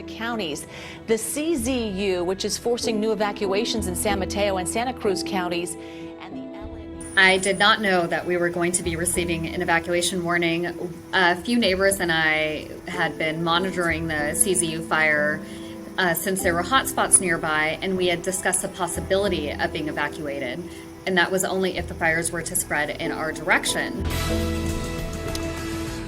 to counties. The CZU, which is forcing new evacuations in San Mateo and Santa Cruz counties, and the I did not know that we were going to be receiving an evacuation warning. A few neighbors and I had been monitoring the CZU Fire since there were hotspots nearby, and we had discussed the possibility of being evacuated, and that was only if the fires were to spread in our direction.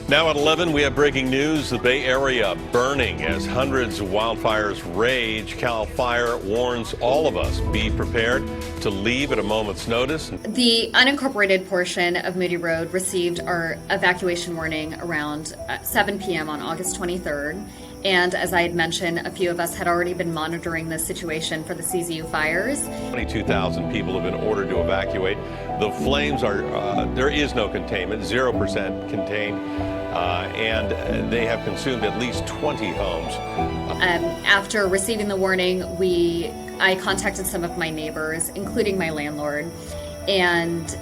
Now at 11, we have breaking news. The Bay Area burning as hundreds of wildfires rage. CAL FIRE warns all of us, be prepared to leave at a moment's notice. The unincorporated portion of Moody Road received our evacuation warning around 7 p.m. on August 23rd. And as I had mentioned, a few of us had already been monitoring the situation for the CZU fires. 22,000 people have been ordered to evacuate. The flames are, there is no containment, 0% contained, and they have consumed at least 20 homes. After receiving the warning, I contacted some of my neighbors, including my landlord, and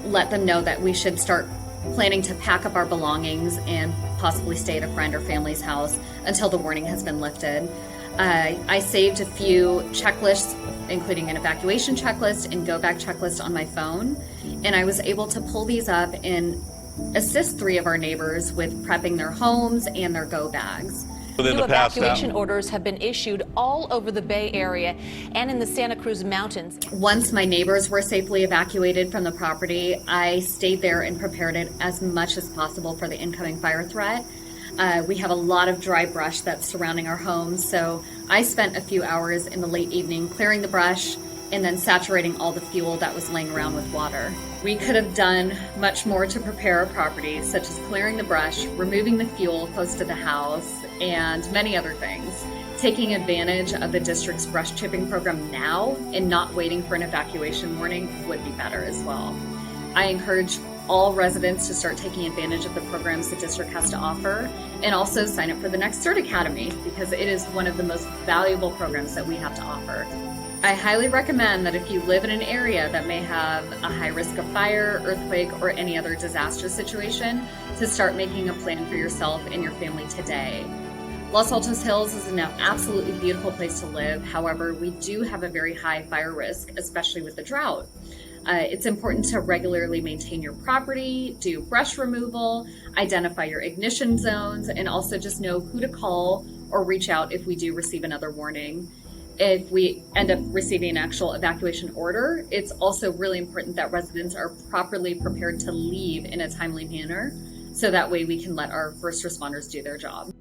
let them know that we should start planning to pack up our belongings and possibly stay at a friend or family's house until the warning has been lifted. I saved a few checklists, including an evacuation checklist and go back checklist on my phone, and I was able to pull these up and assist 3 of our neighbors with prepping their homes and their go bags. New evacuation orders have been issued all over the Bay Area and in the Santa Cruz Mountains. Once my neighbors were safely evacuated from the property, I stayed there and prepared it as much as possible for the incoming fire threat. We have a lot of dry brush that's surrounding our homes, so I spent a few hours in the late evening clearing the brush and then saturating all the fuel that was laying around with water. We could have done much more to prepare our property, such as clearing the brush, removing the fuel close to the house, and many other things. Taking advantage of the district's brush chipping program now and not waiting for an evacuation warning would be better as well. I encourage all residents to start taking advantage of the programs the district has to offer, and also sign up for the next CERT Academy, because it is one of the most valuable programs that we have to offer. I highly recommend that if you live in an area that may have a high risk of fire, earthquake, or any other disaster situation, to start making a plan for yourself and your family today. Los Altos Hills is an absolutely beautiful place to live. However, we do have a very high fire risk, especially with the drought. It's important to regularly maintain your property, do brush removal, identify your ignition zones, and also just know who to call or reach out if we do receive another warning. If we end up receiving an actual evacuation order, it's also really important that residents are properly prepared to leave in a timely manner, so that way we can let our first responders do their job.